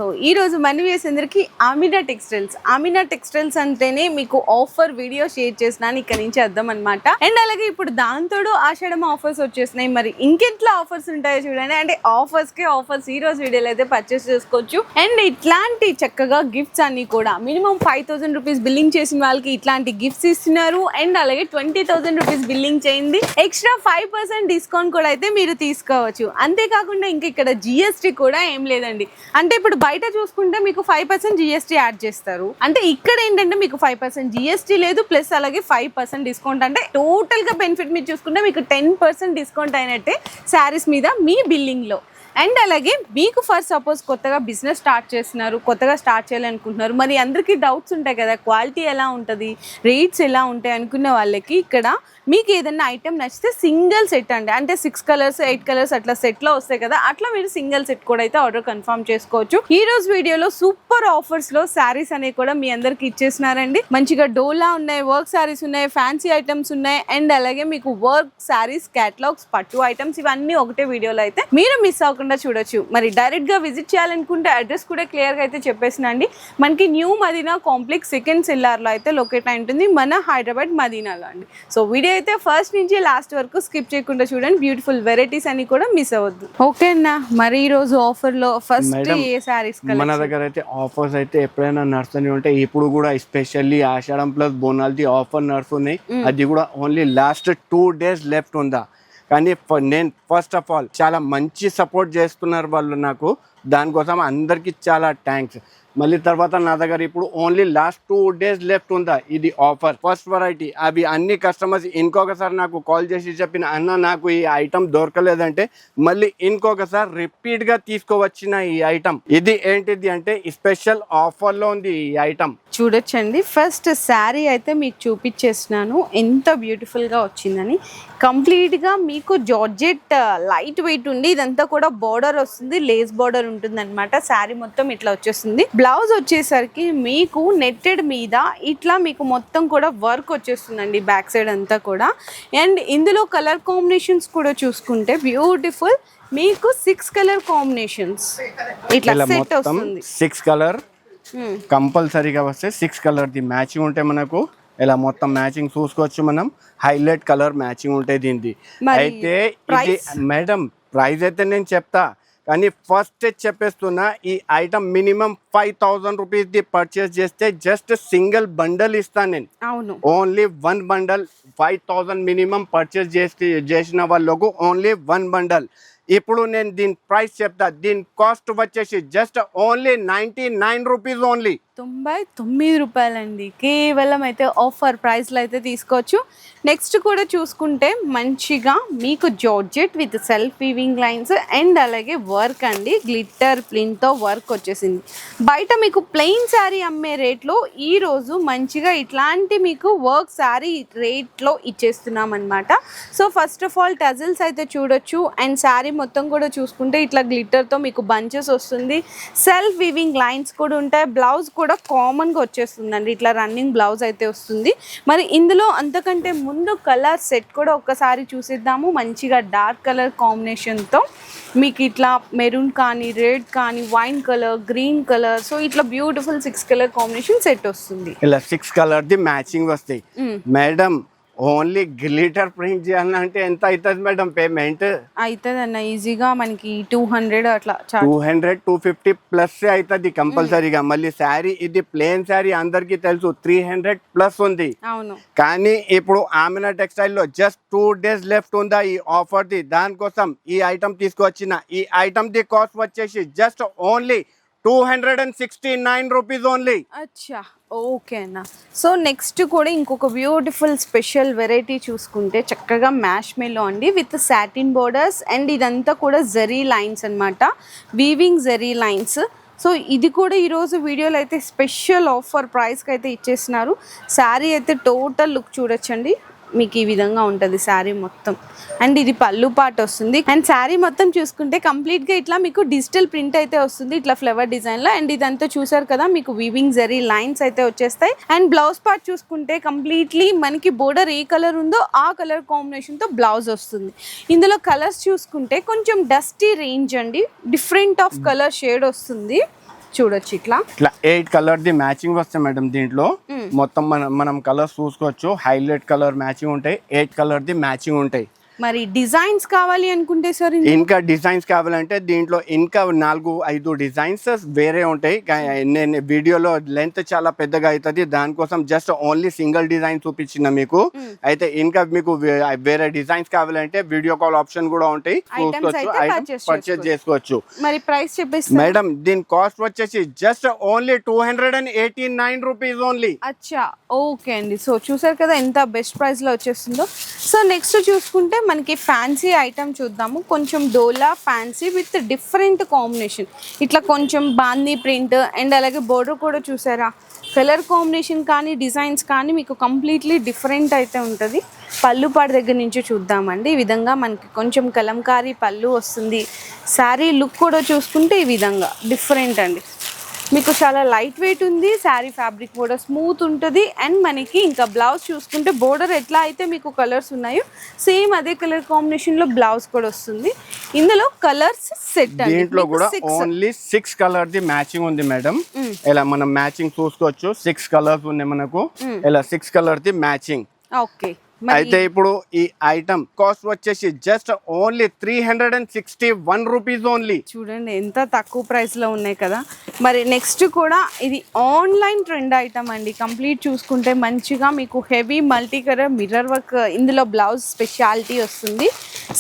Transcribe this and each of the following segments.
So ఈ రోజు మన వ్యూస్ అందరికి ఆమినా టెక్స్టైల్స్ అంటేనే మీకు ఆఫర్ వీడియో షేర్ చేసినాను ఇక్కడ నుంచి అర్థం అనమాట. అండ్ అలాగే ఇప్పుడు దాంతోడు ఆషాఢం ఆఫర్స్ వచ్చేసినాయి. మరి ఇంకెట్లా ఆఫర్స్ ఉంటాయో చూడండి. అంటే ఆఫర్స్ ఈ రోజు వీడియోలో అయితే పర్చేస్ చేసుకోవచ్చు. అండ్ ఇట్లాంటి చక్కగా గిఫ్ట్స్ అన్ని కూడా మినిమం 5000 రూపీస్ బిల్లింగ్ చేసిన వాళ్ళకి ఇట్లాంటి గిఫ్ట్స్ ఇస్తున్నారు. అండ్ అలాగే 20,000 రూపీస్ బిల్లింగ్ చేయండి ఎక్స్ట్రా 5% డిస్కౌంట్ కూడా అయితే మీరు తీసుకోవచ్చు. అంతేకాకుండా ఇంకా ఇక్కడ జిఎస్టీ కూడా ఏం లేదండి. అంటే ఇప్పుడు బయట చూసుకుంటే మీకు 5% జిఎస్టీ యాడ్ చేస్తారు. అంటే ఇక్కడ ఏంటంటే మీకు 5% జిఎస్టీ లేదు, ప్లస్ అలాగే 5% డిస్కౌంట్. అంటే టోటల్ గా బెనిఫిట్ మీరు చూసుకుంటే మీకు 10% డిస్కౌంట్ అయినట్టే శారీస్ మీద మీ బిల్లింగ్ లో. అండ్ అలాగే మీకు ఫర్ సపోజ్ కొత్తగా బిజినెస్ స్టార్ట్ చేస్తున్నారు, కొత్తగా స్టార్ట్ చేయాలనుకుంటున్నారు, మరి అందరికీ డౌట్స్ ఉంటాయి కదా, క్వాలిటీ ఎలా ఉంటుంది, రేట్స్ ఎలా ఉంటాయి అనుకున్న వాళ్ళకి ఇక్కడ మీకు ఏదైనా ఐటెం నచ్చితే సింగిల్ సెట్ అండి. అంటే 6 కలర్స్ 8 కలర్స్ అట్లా సెట్లో వస్తాయి కదా, అట్లా మీరు సింగిల్ సెట్ కూడా అయితే ఆర్డర్ కన్ఫర్మ్ చేసుకోవచ్చు. ఈ రోజు వీడియోలో సూపర్ ఆఫర్స్ లో శారీస్ అనేవి కూడా మీ అందరికి ఇచ్చేసినారండి. మంచిగా డోలా ఉన్నాయి, వర్క్ శారీస్ ఉన్నాయి, ఫ్యాన్సీ ఐటమ్స్ ఉన్నాయి. అండ్ అలాగే మీకు వర్క్ శారీస్, క్యాటలాగ్స్, పట్టు ఐటమ్స్ ఇవన్నీ ఒకటే వీడియోలో అయితే మీరు మిస్ అవ్వకుండా చూడొచ్చు. మరి డైరెక్ట్ గా విజిట్ చేయాలనుకుంటే అడ్రస్ కూడా క్లియర్ గా అయితే చెప్పేసినండి. మనకి new Madina complex second cellar లో అయితే లొకేట్ అయి ఉంటుంది, మన హైదరాబాద్ మదీనాలో అండి. సో వీడియో అయితే ఫస్ట్ నుంచి లాస్ట్ వరకు స్కిప్ చేయకుండా చూడండి. బ్యూటిఫుల్ వెరైటీస్ అని కూడా మిస్ అవ్వద్దు. ఓకే అన్న, మరి ఈ రోజు ఆఫర్ లో ఫస్ట్ ఏ సారీస్ మన దగ్గర అయితే ఆఫర్స్ అయితే ఎప్పుడైనా నడుస్తూనే ఉంటాయి. ఇప్పుడు కూడా ఎస్పెషల్లీ ఆషాఢం ప్లస్ బోనాల్ది ఆఫర్ నడుస్తున్నాయి. అది కూడా ఓన్లీ లాస్ట్ 2 days లెఫ్ట్ ఉందా. కానీ నేను ఫస్ట్ ఆఫ్ ఆల్ చాలా మంచి సపోర్ట్ చేస్తున్నారు వాళ్ళు నాకు. దానికోసం అందరికీ చాలా థ్యాంక్స్. మళ్ళీ తర్వాత నా దగ్గర ఇప్పుడు ఓన్లీ లాస్ట్ 2 days లెఫ్ట్ ఉందా ఇది ఆఫర్. ఫస్ట్ వెరైటీ అవి అన్ని కస్టమర్స్ ఇంకొకసారి నాకు కాల్ చేసి చెప్పిన, అన్న నాకు ఈ ఐటమ్ దొరకలేదంటే మళ్ళీ ఇంకొకసారి రిపీట్ గా తీసుకువచ్చిన ఈ ఐటమ్. ఇది ఏంటిది అంటే స్పెషల్ ఆఫర్ లో ఉంది ఈ ఐటమ్. చూడొచ్చండి. ఫస్ట్ శారీ అయితే మీకు చూపించేస్తున్నాను ఎంత బ్యూటిఫుల్ గా వచ్చిందని. కంప్లీట్ గా మీకు జార్జెట్ లైట్ వెయిట్ ఉండి ఇదంతా కూడా బార్డర్ వస్తుంది, లేస్ బార్డర్ ఉంటుంది అనమాట. శారీ మొత్తం ఇట్లా వచ్చేస్తుంది. బ్లౌజ్ వచ్చేసరికి మీకు నెట్టెడ్ మీద ఇట్లా మీకు మొత్తం కూడా వర్క్ వచ్చేస్తుందండి బ్యాక్ సైడ్ అంతా కూడా. అండ్ ఇందులో కలర్ కాంబినేషన్స్ కూడా చూసుకుంటే బ్యూటిఫుల్ మీకు 6 కలర్ కాంబినేషన్స్ ఇట్లా సెట్ వస్తుంది. 6 కలర్ కంపల్సరీగా వస్తే 6 కలర్ ది మ్యాచింగ్ ఉంటే మనకు ఇలా మొత్తం మ్యాచింగ్ చూసుకోవచ్చు మనం. హైలైట్ కలర్ మ్యాచింగ్ ఉంటాయి దీనిది. అయితే ఇది మేడం ప్రైస్ అయితే నేను చెప్తా, కానీ ఫస్ట్ చెప్పేస్తున్నా ఈ item minimum 5000 rupees the purchase చేస్తే జస్ట్ సింగిల్ బండల్ ఇస్తాను నేను. ఓన్లీ 1 బండల్ 5000 మినిమం పర్చేస్ చేసిన వాళ్ళకు ఓన్లీ 1 బండల్. ఇప్పుడు నేను దీని ప్రైస్ చెప్తా. దీని కాస్ట్ వచ్చేసి జస్ట్ ఓన్లీ 99 రూపీస్ ఓన్లీ. 99 రూపాయలండి కేవలం. అయితే ఆఫర్ ప్రైస్లో అయితే తీసుకోవచ్చు. నెక్స్ట్ కూడా చూసుకుంటే మంచిగా మీకు georgette with self weaving lines and అలాగే వర్క్ అండి, గ్లిట్టర్ ప్రింట్తో వర్క్ వచ్చేసింది. బయట మీకు ప్లెయిన్ శారీ అమ్మే రేట్లో ఈరోజు మంచిగా ఇట్లాంటి మీకు వర్క్ శారీ రేట్లో ఇచ్చేస్తున్నాం అనమాట. So first of all tassels అయితే చూడొచ్చు. అండ్ శారీ మొత్తం కూడా చూసుకుంటే ఇట్లా గ్లిట్టర్తో మీకు బంచెస్ వస్తుంది, సెల్ఫ్ వీవింగ్ లైన్స్ కూడా ఉంటాయి. బ్లౌజ్ కూడా కామన్గా వచ్చేస్తుందండి, ఇట్లా రన్నింగ్ బ్లౌజ్ అయితే వస్తుంది. మరి ఇందులో అంతకంటే ముందు కలర్ సెట్ కూడా ఒక్కసారి చూసేద్దాము. మంచిగా డార్క్ కలర్ కాంబినేషన్తో మీకు ఇట్లా మెరూన్ కానీ, రెడ్ కానీ, wine colour, green colour, so ఇట్లా బ్యూటిఫుల్ 6 కలర్ కాంబినేషన్ సెట్ వస్తుంది. ఇలా 6 కలర్ ది మ్యాచింగ్ వస్తాయి మేడం. ఓన్లీ గ్లిటర్ ప్రింట్ చేయాలంటే ఎంత అవుతుంది మేడం పేమెంట్? అవుతుంది అన్న ఈజీగా మనకి 200 అట్లా 200-250 ప్లస్ అవుతుంది కంపల్సరీగా. మళ్ళీ శారీ ఇది ప్లేన్ శారీ అందరికి తెలుసు 300 ప్లస్ ఉంది. అవును, కానీ ఇప్పుడు ఆమినా టెక్స్టైల్ లో జస్ట్ 2 days లెఫ్ట్ ఉందా ఈ ఆఫర్ ది. దానికోసం ఈ ఐటమ్ తీసుకొచ్చిన. ఈ ఐటమ్ ది కాస్ట్ వచ్చేసి జస్ట్ ఓన్లీ 269 రూపీస్ ఓన్లీ. అచ్చా, ఓకే అన్న. సో నెక్స్ట్ కూడా ఇంకొక బ్యూటిఫుల్ స్పెషల్ వెరైటీ చూసుకుంటే చక్కగా మ్యాష్ మెల్లో అండి విత్ సాటిన్ బోర్డర్స్. అండ్ ఇదంతా కూడా జరీ లైన్స్ అనమాట, వీవింగ్ జరీ లైన్స్. సో ఇది కూడా ఈరోజు వీడియోలో అయితే స్పెషల్ ఆఫర్ ప్రైస్కి అయితే ఇచ్చేస్తున్నారు. శారీ అయితే టోటల్ లుక్ చూడొచ్చండి. మీకు ఈ విధంగా ఉంటుంది శారీ మొత్తం. అండ్ ఇది పళ్ళు పార్ట్ వస్తుంది. అండ్ శారీ మొత్తం చూసుకుంటే కంప్లీట్గా ఇట్లా మీకు డిజిటల్ ప్రింట్ అయితే వస్తుంది, ఇట్లా ఫ్లవర్ డిజైన్లో. అండ్ ఇదంతా చూసారు కదా, మీకు వీవింగ్ జరీ లైన్స్ అయితే వచ్చేస్తాయి. అండ్ బ్లౌజ్ పార్ట్ చూసుకుంటే కంప్లీట్లీ మనకి బోర్డర్ ఏ కలర్ ఉందో ఆ కలర్ కాంబినేషన్తో బ్లౌజ్ వస్తుంది. ఇందులో కలర్స్ చూసుకుంటే కొంచెం డస్టీ రేంజ్ అండి, డిఫరెంట్ ఆఫ్ కలర్ షేడ్ వస్తుంది. చూడొచ్చు ఇట్లా ఇట్లా 8 కలర్ ది మ్యాచింగ్ వస్తాయి మేడం దీంట్లో. మొత్తం మనం కలర్స్ చూసుకోవచ్చు. హైలైట్ కలర్ మ్యాచింగ్ ఉంటాయి, 8 కలర్ ది మ్యాచింగ్ ఉంటాయి. మరి డిజైన్స్ కావాలి అనుకుంటే సార్ ఇంకా డిజైన్స్ కావాలంటే దీంట్లో ఇంకా 4-5 డిజైన్స్ వేరే ఉంటాయి. నేను వీడియోలో లెంత్ చాలా పెద్దగా అవుతుంది, దానికోసం జస్ట్ ఓన్లీ సింగిల్ డిజైన్ చూపించిన మీకు. అయితే ఇంకా మీకు వేరే డిజైన్స్ కావాలంటే వీడియో కాల్ ఆప్షన్ కూడా ఉంటాయి, చూసుకోవచ్చు, ఐటమ్ పర్చేస్ చేసుకోవచ్చు. మరి ప్రైస్ చెప్పేసి మేడం దీని కాస్ట్ వచ్చేసి జస్ట్ ఓన్లీ 289 రూపీస్ ఓన్లీ. అచ్చా ఓకే అండి. సో చూసారు కదా ఎంత బెస్ట్ ప్రైస్ లో వచ్చేస్తుందో. సో నెక్స్ట్ చూసుకుంటే మనకి ఫ్యాన్సీ ఐటమ్ చూద్దాము. కొంచెం డోలా ఫ్యాన్సీ విత్ డిఫరెంట్ కాంబినేషన్, ఇట్లా కొంచెం బాందీ ప్రింట్ అండ్ అలాగే బోర్డర్ కూడా చూసారా, కలర్ కాంబినేషన్ కానీ డిజైన్స్ కానీ మీకు కంప్లీట్లీ డిఫరెంట్ అయితే ఉంటుంది. పళ్ళు పాడు దగ్గర నుంచి చూద్దామండి. ఈ విధంగా మనకి కొంచెం కలంకారీ పళ్ళు వస్తుంది. శారీ లుక్ కూడా చూసుకుంటే ఈ విధంగా డిఫరెంట్ అండి. మీకు చాలా లైట్ వెయిట్ ఉంది, శారీ ఫ్యాబ్రిక్ కూడా స్మూత్ ఉంటుంది. అండ్ మనకి ఇంకా బ్లౌజ్ చూసుకుంటే బోర్డర్ ఎట్లా అయితే మీకు కలర్స్ ఉన్నాయో సేమ్ అదే కలర్ కాంబినేషన్ లో బ్లౌజ్ కూడా వస్తుంది. ఇందులో కలర్స్ సెట్ దీంట్లో కూడా ఓన్లీ 6 కలర్ ది మ్యాచింగ్ ఉంది మేడం. ఇలా మనం మ్యాచింగ్ చూసుకోవచ్చు, 6 కలర్స్ ఉన్నాయి మనకు. ఇలా 6 కలర్ ది మ్యాచింగ్. ఓకే. అయితే ఇప్పుడు ఈ ఐటమ్ కాస్ట్ వచ్చేసి జస్ట్ ఓన్లీ 361 రూపీస్ ఓన్లీ. చూడండి ఎంత తక్కువ ప్రైస్ లో ఉన్నాయి కదా. మరి నెక్స్ట్ కూడా ఇది ఆన్లైన్ ట్రెండ్ ఐటమ్ అండి. కంప్లీట్ చూసుకుంటే మంచిగా మీకు heavy multi colour mirror work, ఇందులో బ్లౌజ్ స్పెషాలిటీ వస్తుంది.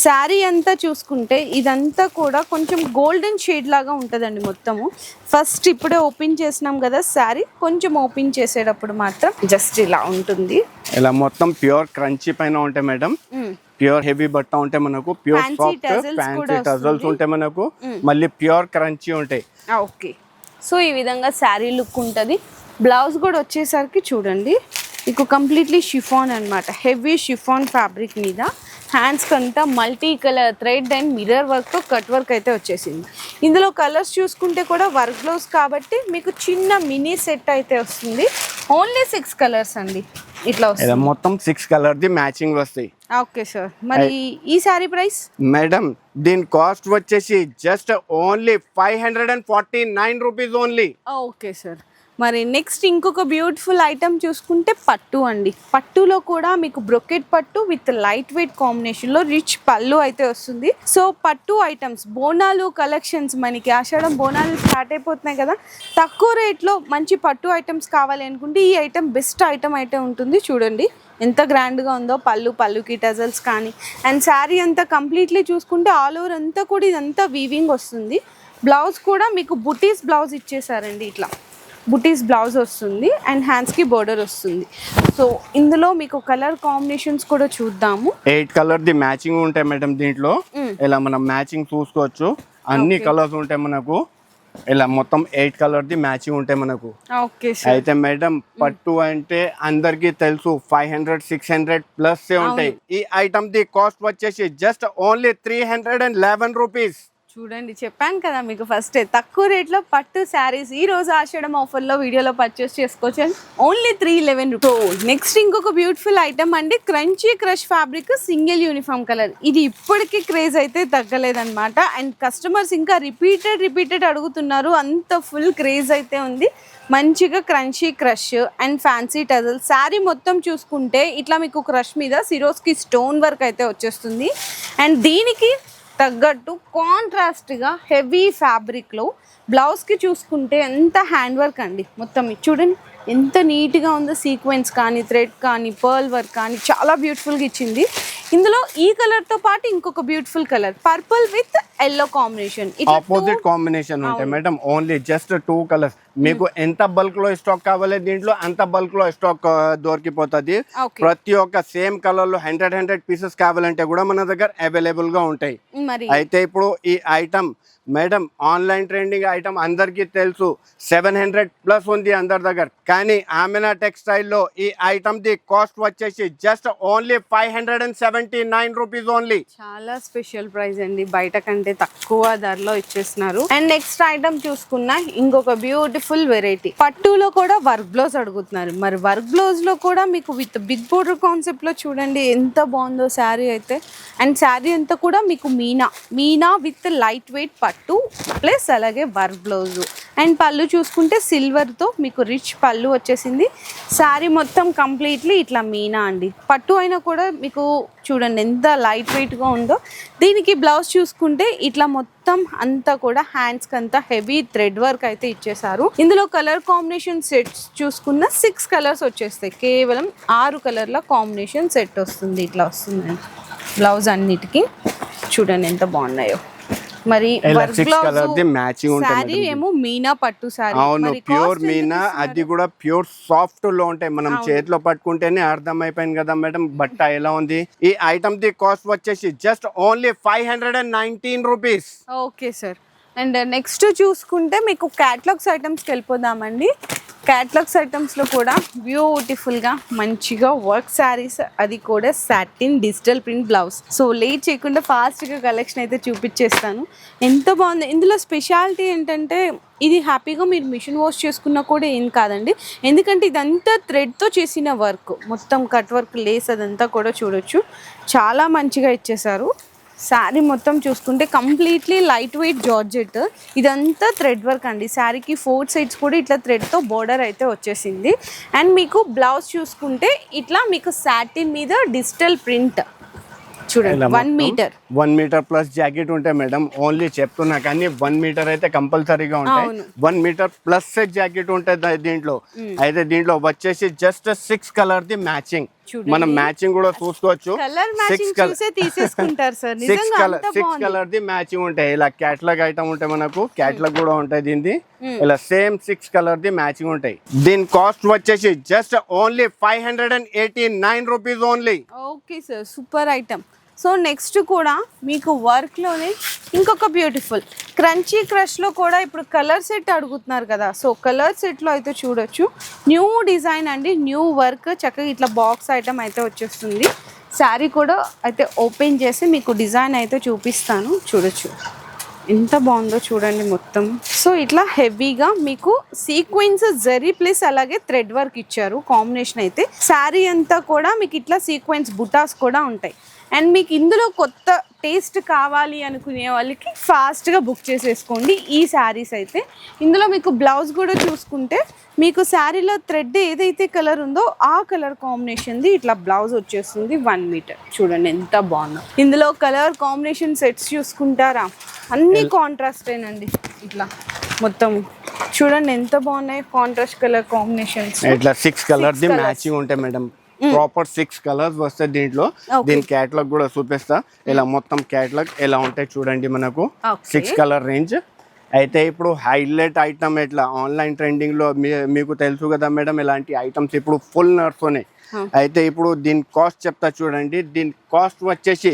శారీ అంతా చూసుకుంటే ఇదంతా కూడా కొంచెం గోల్డెన్ షేడ్ లాగా ఉంటుందండి మొత్తము. ఫస్ట్ ఇప్పుడే ఓపెన్ చేసినాం కదా శారీ, కొంచెం ఓపెన్ చేసేటప్పుడు మాత్రం జస్ట్ ఇలా ఉంటుంది. ఇలా మొత్తం ప్యూర్ క్రంచీ పైన ఉంటాయి మేడం. ప్యూర్ హెవీ బట్ట ఉంటాయి మనకు, ప్యూర్ సాఫ్ట్ ఫ్యాన్సీ టజల్స్ ఉంటాయి మనకు, మళ్ళీ ప్యూర్ క్రంచీ ఉంటాయి. ఓకే. సో ఈ విధంగా శారీ లుక్ ఉంటుంది. బ్లౌజ్ కూడా వచ్చేసరికి చూడండి మీకు కంప్లీట్లీ షిఫాన్ అనమాట, హెవీ షిఫాన్ ఫ్యాబ్రిక్ మీద. హ్యాండ్స్కి అంతా multi colour thread and mirror వర్క్తో కట్ వర్క్ అయితే వచ్చేసింది. ఇందులో కలర్స్ చూసుకుంటే కూడా వర్క్ బ్లౌజ్ కాబట్టి మీకు చిన్న మినీ సెట్ అయితే వస్తుంది. ఓన్లీ 6 కలర్స్ అండి ఇట్లా వస్తుంది. మొత్తం 6 కలర్ ది మ్యాచింగ్ వస్తాయి. Okay sir. మరి ఈ సారీ ప్రైస్ మేడం దీని కాస్ట్ వచ్చేసి just only 549 rupees only. Okay sir. మరి నెక్స్ట్ ఇంకొక బ్యూటిఫుల్ ఐటమ్ చూసుకుంటే పట్టు అండి. పట్టులో కూడా మీకు బ్రొకెట్ పట్టు విత్ లైట్ వెయిట్ కాంబినేషన్లో రిచ్ పళ్ళు అయితే వస్తుంది. సో పట్టు ఐటమ్స్, బోనాలు కలెక్షన్స్, మనకి ఆషాఢం బోనాలు స్టార్ట్ అయిపోతున్నాయి కదా, తక్కువ రేట్లో మంచి పట్టు ఐటమ్స్ కావాలి అనుకుంటే ఈ ఐటమ్ బెస్ట్ ఐటమ్ అయితే ఉంటుంది. చూడండి ఎంత గ్రాండ్గా ఉందో, పళ్ళుకి టజల్స్ కానీ. అండ్ శారీ అంతా కంప్లీట్లీ చూసుకుంటే ఆల్ ఓవర్ అంతా కూడా ఇదంతా వీవింగ్ వస్తుంది. బ్లౌజ్ కూడా మీకు బుటీస్ బ్లౌజ్ ఇచ్చేసారండి, ఇట్లా బుటీస్ బ్లౌజ్ వస్తుంది అండ్ హ్యాండ్స్కి బోర్డర్ వస్తుంది. సో ఇందులో మీకు కలర్ కాంబినేషన్స్ కూడా చూద్దాము. 8 కలర్ ది మ్యాచింగ్ ఉంటాయి మేడం దీంట్లో. ఇలా మనం మ్యాచింగ్ చూసుకోవచ్చు, అన్ని కలర్స్ ఉంటాయి మనకు. ఇలా మొత్తం 8 కలర్ ది మ్యాచింగ్ ఉంటాయి మనకు. ఓకే. అయితే మేడం పట్టు అంటే అందరికి తెలుసు 500-600 ప్లస్ ఉంటాయి. ఈ ఐటమ్ ది కాస్ట్ వచ్చేసి జస్ట్ ఓన్లీ 311 రూపీస్. చూడండి చెప్పాను కదా మీకు ఫస్ట్ తక్కువ రేట్లో పట్టు శారీస్ ఈ రోజు ఆషాఢం ఆఫర్లో వీడియోలో పర్చేస్ చేసుకోవచ్చు. Only 311 rupees. నెక్స్ట్ ఇంకొక బ్యూటిఫుల్ ఐటమ్ అండి, crunchy crush fabric single uniform colour. ఇది ఇప్పటికీ క్రేజ్ అయితే తగ్గలేదన్నమాట. అండ్ కస్టమర్స్ ఇంకా రిపీటెడ్ అడుగుతున్నారు, అంత ఫుల్ క్రేజ్ అయితే ఉంది. మంచిగా crunchy crush and fancy టజల్ sari మొత్తం చూసుకుంటే ఇట్లా మీకు క్రష్ మీద సిరోస్కి స్టోన్ వర్క్ అయితే వచ్చేస్తుంది. అండ్ దీనికి తగ్గట్టు కాంట్రాస్ట్గా హెవీ ఫ్యాబ్రిక్లో బ్లౌజ్కి చూసుకుంటే ఎంత హ్యాండ్ వర్క్ అండి. మొత్తం చూడండి ఎంత నీట్గా ఉందో, సీక్వెన్స్ కానీ థ్రెడ్ కానీ పర్ల్ వర్క్ కానీ చాలా బ్యూటిఫుల్గా ఇచ్చింది. ఇందులో ఈ కలర్తో పాటు ఇంకొక beautiful colour purple with yellow combination, opposite combination ఉంటాయి మేడం. Only just 2 colours. మీకు ఎంత బల్క్ లో స్టాక్ కావాలి దీంట్లో అంత బల్క్ లో స్టాక్ దొరికిపోతుంది. ప్రతి ఒక్క సేమ్ కలర్ లో 100 పీసెస్ కావాలంటే కూడా మన దగ్గర అవైలబుల్ గా ఉంటాయి. అయితే ఇప్పుడు ఈ item madam online trending item అందరికీ తెలుసు, 700 ప్లస్ ఉంది అందరి దగ్గర. కానీ ఆమెనా టెక్స్టైల్ లో ఈ ఐటమ్ ది కాస్ట్ వచ్చేసి జస్ట్ ఓన్లీ 579 రూపీస్ ఓన్లీ. చాలా స్పెషల్ ప్రైస్ అండి, బయట కంటే తక్కువ ధరలో ఇచ్చేస్తున్నారు. అండ్ నెక్స్ట్ ఐటమ్ చూసుకున్నా ఇంకొక బ్యూటిఫుల్ వెరైటీ, పట్టులో కూడా వర్క్ బ్లౌజ్ అడుగుతున్నారు. మరి వర్క్ బ్లౌజ్ లో కూడా మీకు విత్ బిగ్ బోర్డర్ కాన్సెప్ట్ లో చూడండి ఎంత బాగుందో శారీ అయితే. అండ్ శారీ అంతా కూడా మీకు మీనా విత్ లైట్ వెయిట్ పట్టు పట్టు ప్లస్ అలాగే వర్క్ బ్లౌజు. అండ్ పళ్ళు చూసుకుంటే సిల్వర్తో మీకు రిచ్ పళ్ళు వచ్చేసింది. శారీ మొత్తం కంప్లీట్లీ ఇట్లా మీనా అండి. పట్టు అయినా కూడా మీకు చూడండి ఎంత లైట్ వెయిట్గా ఉందో. దీనికి బ్లౌజ్ చూసుకుంటే ఇట్లా మొత్తం అంతా కూడా హ్యాండ్స్కి అంతా హెవీ థ్రెడ్ వర్క్ అయితే ఇచ్చేసారు. ఇందులో కలర్ కాంబినేషన్ సెట్స్ చూసుకున్న 6 కలర్స్ వచ్చేస్తాయి. కేవలం 6 కలర్ల కాంబినేషన్ సెట్ వస్తుంది. ఇట్లా వస్తుందండి బ్లౌజ్ అన్నిటికీ. చూడండి ఎంత బాగున్నాయో. మరి శారీ ఏమో మీనా పట్టు శారీ. అవును, ప్యూర్ మీనా. అది కూడా ప్యూర్ సాఫ్ట్ లో ఉంటాయి. మనం చేతిలో పట్టుకుంటేనే అర్థం అయిపోయింది కదా మేడం బట్ట ఎలా ఉంది. ఈ ఐటమ్ ది కాస్ట్ వచ్చేసి just only 519 rupees. Okay sir. And next చూసుకుంటే మీకు క్యాటలాగ్స్ ఐటమ్స్కి వెళ్ళిపోదామండి. క్యాటలాగ్స్ ఐటమ్స్లో కూడా బ్యూటిఫుల్గా మంచిగా వర్క్ శారీస్, అది కూడా satin digital print blouse. So late చేయకుండా ఫాస్ట్గా కలెక్షన్ అయితే చూపించేస్తాను. ఎంత బాగుంది. ఇందులో స్పెషాలిటీ ఏంటంటే ఇది హ్యాపీగా మీరు మిషన్ వాష్ చేసుకున్నా కూడా ఏం కాదండి. ఎందుకంటే ఇదంతా థ్రెడ్తో చేసిన వర్క్, మొత్తం కట్ వర్క్, లేస్ అదంతా కూడా చూడొచ్చు. చాలా మంచిగా ఇచ్చేసారు. శారీ మొత్తం చూసుకుంటే కంప్లీట్లీ లైట్ వెయిట్ జార్జెట్. ఇదంతా థ్రెడ్ వర్క్ అండి. శారీకి 4 సైడ్స్ కూడా ఇట్లా థ్రెడ్తో బోర్డర్ అయితే వచ్చేసింది. అండ్ మీకు బ్లౌజ్ చూసుకుంటే ఇట్లా మీకు సాటిన్ మీద డిజిటల్ ప్రింట్ చూడండి. 1 మీటర్ 1 మీటర్ ప్లస్ జాకెట్ ఉంటాయి మేడం. ఓన్లీ చెప్తున్నా కానీ 1 మీటర్ అయితే కంపల్సరీగా ఉంటాయి. 1 మీటర్ ప్లస్ జాకెట్ ఉంటుంది దీంట్లో. అయితే దీంట్లో వచ్చేసి జస్ట్ 6 కలర్ ది మ్యాచింగ్. మనం మ్యాచింగ్ కూడా చూసుకోవచ్చు. 6 కలర్ ది మ్యాచింగ్ ఉంటాయి. ఇలా క్యాటలాగ్ ఐటమ్ ఉంటాయి, మనకు క్యాటలాగ్ కూడా ఉంటాయి దీనిది. ఇలా సేమ్ 6 కలర్ ది మ్యాచింగ్ ఉంటాయి. దీని కాస్ట్ వచ్చేసి just only 589 rupees only. Okay sir, super item. So next కూడా మీకు వర్క్లోనే ఇంకొక బ్యూటిఫుల్ క్రంచీ క్రష్లో కూడా ఇప్పుడు కలర్ సెట్ అడుగుతున్నారు కదా. సో కలర్ సెట్లో అయితే చూడొచ్చు. న్యూ డిజైన్ అండి, న్యూ వర్క్. చక్కగా ఇట్లా బాక్స్ ఐటమ్ అయితే వచ్చేస్తుంది. శారీ కూడా అయితే ఓపెన్ చేసి మీకు డిజైన్ అయితే చూపిస్తాను. చూడొచ్చు ఎంత బాగుందో చూడండి మొత్తం. సో ఇట్లా హెవీగా మీకు సీక్వెన్స్ జరీ ప్లస్ అలాగే థ్రెడ్ వర్క్ ఇచ్చారు కాంబినేషన్ అయితే. శారీ అంతా కూడా మీకు ఇట్లా సీక్వెన్స్ బుటాస్ కూడా ఉంటాయి. అండ్ మీకు ఇందులో కొత్త టేస్ట్ కావాలి అనుకునే వాళ్ళకి ఫాస్ట్గా బుక్ చేసేసుకోండి ఈ శారీస్ అయితే. ఇందులో మీకు బ్లౌజ్ కూడా చూసుకుంటే మీకు శారీలో థ్రెడ్ ఏదైతే కలర్ ఉందో ఆ కలర్ కాంబినేషన్ది ఇట్లా బ్లౌజ్ వచ్చేస్తుంది. 1 మీటర్. చూడండి ఎంత బాగుందో. ఇందులో కలర్ కాంబినేషన్ సెట్స్ చూసుకుంటారా, అన్ని కాంట్రాస్టేనండి. ఇట్లా మొత్తం చూడండి ఎంత బాగున్నాయి కాంట్రాస్ట్ కలర్ కాంబినేషన్స్. ఇట్లా 6 కలర్ ది మ్యాచింగ్ ఉంటాయి మేడం. ప్రాపర్ 6 కలర్స్ వస్తాయి దీంట్లో. దీని క్యాటలాగ్ కూడా చూపిస్తా. ఇలా మొత్తం క్యాటలాగ్ ఎలా ఉంటాయి చూడండి. మనకు 6 కలర్ రేంజ్. అయితే ఇప్పుడు హైలైట్ ఐటమ్ ఎట్లా ఆన్లైన్ ట్రెండింగ్ లో మీకు తెలుసు కదా మేడం, ఇలాంటి ఐటమ్స్ ఇప్పుడు ఫుల్ నడుస్తున్నాయి. అయితే ఇప్పుడు దీని కాస్ట్ చెప్తా చూడండి. దీని కాస్ట్ వచ్చేసి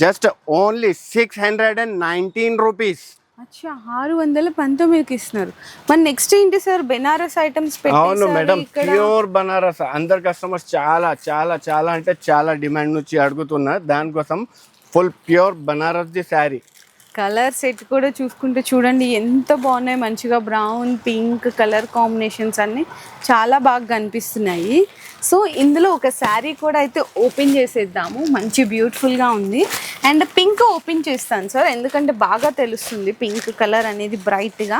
జస్ట్ ఓన్లీ 619 రూపీస్. అచ్చా, 619కి ఇస్తున్నారు. మరి నెక్స్ట్ ఏంటి సార్? బెనారస్ ఐటమ్స్. అవును మేడం, ప్యూర్ బనారస్. అందరు కస్టమర్స్ చాలా చాలా చాలా అంటే చాలా డిమాండ్ నుంచి అడుగుతున్నారు. దానికోసం full pure Banaras the sari. Colour set కూడా చూసుకుంటే చూడండి ఎంత బాగున్నాయి. మంచిగా బ్రౌన్ పింక్ కలర్ కాంబినేషన్స్ అన్నీ చాలా బాగా కనిపిస్తున్నాయి. సో ఇందులో ఒక శారీ కూడా అయితే ఓపెన్ చేసేద్దాము. మంచి బ్యూటిఫుల్గా ఉంది. అండ్ పింక్ ఓపెన్ చేస్తాను సార్, ఎందుకంటే బాగా తెలుస్తుంది పింక్ కలర్ అనేది బ్రైట్గా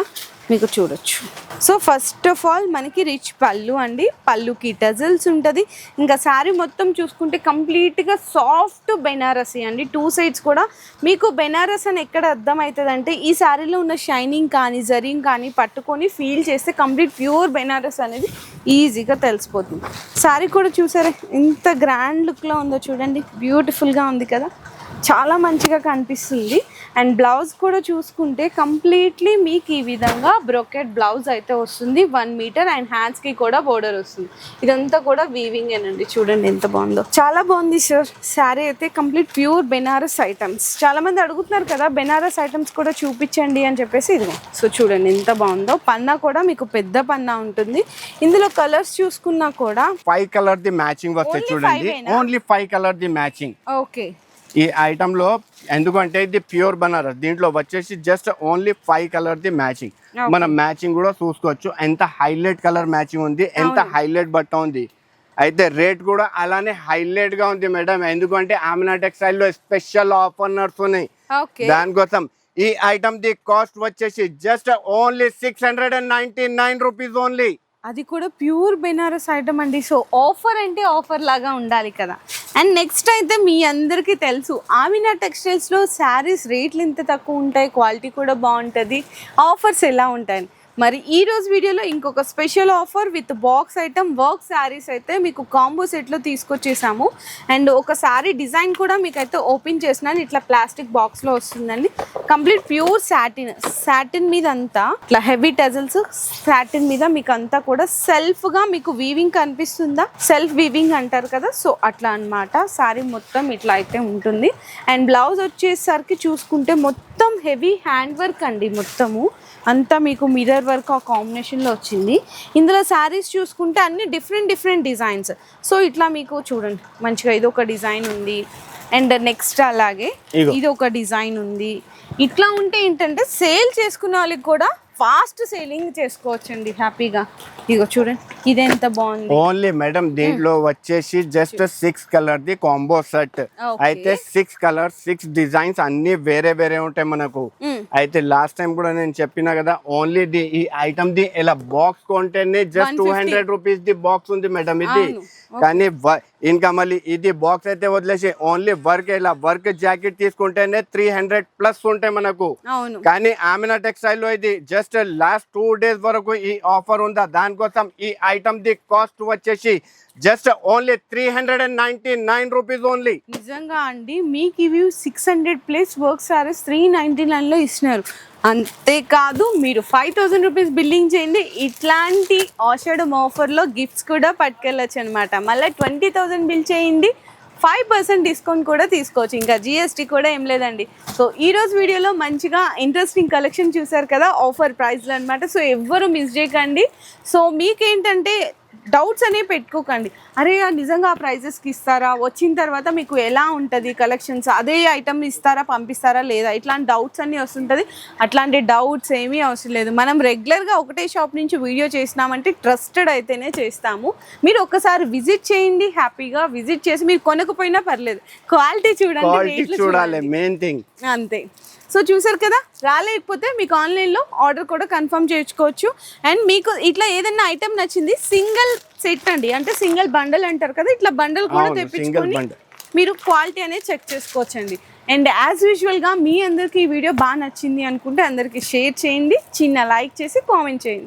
మీకు చూడొచ్చు. సో ఫస్ట్ ఆఫ్ ఆల్ మనకి రిచ్ పళ్ళు అండి. పళ్ళుకి టజల్స్ ఉంటుంది. ఇంకా శారీ మొత్తం చూసుకుంటే కంప్లీట్గా సాఫ్ట్ బెనారసీ అండి. 2 సైడ్స్ కూడా మీకు బెనారస్ అని ఎక్కడ అర్థమవుతుంది అంటే ఈ శారీలో ఉన్న షైనింగ్ కానీ జరింగ్ కానీ పట్టుకొని ఫీల్ చేస్తే కంప్లీట్ ప్యూర్ బెనారస్ అనేది ఈజీగా తెలిసిపోతుంది. శారీ కూడా చూసారా ఎంత గ్రాండ్ లుక్లో ఉందో చూడండి. బ్యూటిఫుల్గా ఉంది కదా, చాలా మంచిగా కనిపిస్తుంది. అండ్ బ్లౌజ్ కూడా చూసుకుంటే కంప్లీట్లీ మీకు ఈ విధంగా బ్రోకెట్ బ్లౌజ్ అయితే వస్తుంది. 1 మీటర్. అండ్ హ్యాండ్స్కి కూడా బోర్డర్ వస్తుంది. ఇదంతా కూడా వీవింగ్ ఏనండి. చూడండి ఎంత బాగుందో, చాలా బాగుంది సార్. శారీ అయితే కంప్లీట్ ప్యూర్ బెనారస్ ఐటమ్స్. చాలా మంది అడుగుతున్నారు కదా బెనారస్ ఐటమ్స్ కూడా చూపించండి అని చెప్పేసి ఇదిగో. సో చూడండి ఎంత బాగుందో. పన్నా కూడా మీకు పెద్ద పన్నా ఉంటుంది. ఇందులో కలర్స్ చూసుకున్నా కూడా 5 కలర్ ది మ్యాచింగ్ వస్తాయి చూడండి. Only 5 colour the matching. Okay. ఈ ఐటమ్లో ఎందుకంటే ఇది ప్యూర్ బనారస్, దీంట్లో వచ్చేసి just only 5 colour the matching. మనం మ్యాచింగ్ కూడా చూసుకోవచ్చు. ఎంత హైలైట్ కలర్ మ్యాచింగ్ ఉంది, ఎంత హైలైట్ బట్ట ఉంది. అయితే రేట్ కూడా అలానే హైలైట్ గా ఉంది మేడం. ఎందుకంటే ఆమినా టెక్స్టైల్ లో స్పెషల్ ఆఫర్ నడుస్తున్నాయి. దానికోసం ఈ ఐటమ్ ది కాస్ట్ వచ్చేసి జస్ట్ ఓన్లీ 699 రూపీస్ ఓన్లీ. అది కూడా ప్యూర్ బెనారస్ ఐటమ్ అండి. సో ఆఫర్ అంటే ఆఫర్ లాగా ఉండాలి కదా. అండ్ నెక్స్ట్ అయితే మీ అందరికీ తెలుసు ఆమినా టెక్స్టైల్స్లో శారీస్ రేట్లు ఎంత తక్కువ ఉంటాయి, క్వాలిటీ కూడా బాగుంటుంది, ఆఫర్స్ ఎలా ఉంటాయి. మరి ఈ రోజు వీడియోలో ఇంకొక special offer with box item work saris అయితే మీకు కాంబో సెట్లో తీసుకొచ్చేసాము. అండ్ ఒక శారీ డిజైన్ కూడా మీకైతే ఓపెన్ చేసినాను, ఇట్లా ప్లాస్టిక్ బాక్స్లో వస్తుందండి. కంప్లీట్ ప్యూర్ సాటిన్ మీద అంతా ఇట్లా హెవీ టజల్స్, సాటిన్ మీద మీకు అంతా కూడా సెల్ఫ్గా మీకు వీవింగ్ కనిపిస్తుందా, సెల్ఫ్ వీవింగ్ అంటారు కదా, సో అట్లా అన్నమాట. శారీ మొత్తం ఇట్లా అయితే ఉంటుంది. అండ్ బ్లౌజ్ వచ్చేసరికి చూసుకుంటే మొత్తం హెవీ హ్యాండ్ వర్క్ అండి, మొత్తము అంతా మీకు మిర్రర్ వర్క్ ఆ కాంబినేషన్లో వచ్చింది. ఇందులో శారీస్ చూసుకుంటే అన్ని డిఫరెంట్ డిజైన్స్. సో ఇట్లా మీకు చూడండి మంచిగా ఇది ఒక డిజైన్ ఉంది, అండ్ నెక్స్ట్ అలాగే ఇది ఒక డిజైన్ ఉంది. ఇట్లా ఉంటే ఏంటంటే సేల్ చేసుకునే వాళ్ళకి కూడా ఫాస్ట్ సేలింగ్ చేసుకోవచ్చండి హ్యాపీగా. ఇగో చూడండి ఇది ఎంత బాగుంది. ఓన్లీ మేడం దీంట్లో వచ్చేసి just 6 colour the combo set. అయితే 6 కలర్స్ 6 డిజైన్స్ అన్ని వేరే ఉంటాయి మనకు. అయితే లాస్ట్ టైం కూడా నేను చెప్పినా కదా, ఓన్లీ ది ఈ ఐటమ్ ది ఇలా బాక్స్ కొంటేనే జస్ట్ 200 రూపీస్ ది బాక్స్ ఉంది మేడం ఇది. కానీ ఇంకా మళ్ళీ ఇది బాక్స్ అయితే వదిలేసి ఓన్లీ వర్క్ ఇలా వర్క్ జాకెట్ తీసుకుంటేనే 300+ ఉంటాయి మనకు. కానీ ఆమినా టెక్స్టైల్ లో ఇది జస్ట్ లాస్ట్ 2 days వరకు ఈ ఆఫర్ ఉందా, దానికోసం ఈ ఐటమ్ ది కాస్ట్ వచ్చేసి జస్ట్ ఓన్లీ 399 రూపీస్ ఓన్లీ. నిజంగా అండి మీకు ఇవి 600+ వర్క్ సారీస్ 399లో ఇస్తున్నారు. అంతేకాదు మీరు 5000 రూపీస్ బిల్లింగ్ చేయండి, ఇట్లాంటి ఆషాఢం ఆఫర్లో గిఫ్ట్స్ కూడా పట్టుకెళ్ళచ్చు అనమాట. మళ్ళీ 20,000 బిల్ చేయండి, 5% డిస్కౌంట్ కూడా తీసుకోవచ్చు, ఇంకా GST కూడా ఏం లేదండి. సో ఈరోజు వీడియోలో మంచిగా ఇంట్రెస్టింగ్ కలెక్షన్ చూసారు కదా, ఆఫర్ ప్రైస్లో అనమాట. సో ఎవ్వరు మిస్ చేయకండి. సో మీకేంటంటే డౌట్స్ అనేవి పెట్టుకోకండి, అరే నిజంగా ఆ ప్రైజెస్కి ఇస్తారా, వచ్చిన తర్వాత మీకు ఎలా ఉంటుంది కలెక్షన్స్, అదే ఐటమ్ ఇస్తారా పంపిస్తారా లేదా, ఇట్లాంటి డౌట్స్ అన్నీ వస్తుంటుంది. అట్లాంటి డౌట్స్ ఏమీ అవసరం లేదు. మనం రెగ్యులర్గా ఒకటే షాప్ నుంచి వీడియో చేసినామంటే ట్రస్టెడ్ అయితేనే చేస్తాము. మీరు ఒకసారి విజిట్ చేయండి, హ్యాపీగా విజిట్ చేసి మీరు కొనకపోయినా పర్లేదు, క్వాలిటీ చూడాలి మెయిన్ థింగ్ అంతే. సో చూసారు కదా, రాలేకపోతే మీకు ఆన్లైన్లో ఆర్డర్ కూడా కన్ఫర్మ్ చేయించుకోవచ్చు. అండ్ మీకు ఇట్లా ఏదైనా ఐటమ్ నచ్చింది సింగిల్ సెట్ అండి, అంటే సింగిల్ బండల్ అంటారు కదా, ఇట్లా బండల్ కూడా తెప్పించుకొని మీరు క్వాలిటీ అనేది చెక్ చేసుకోవచ్చండి. అండ్ యాజ్ యూజువల్గా మీ అందరికీ ఈ వీడియో బాగా నచ్చింది అనుకుంటే అందరికీ షేర్ చేయండి, చిన్న లైక్ చేసి కామెంట్ చేయండి.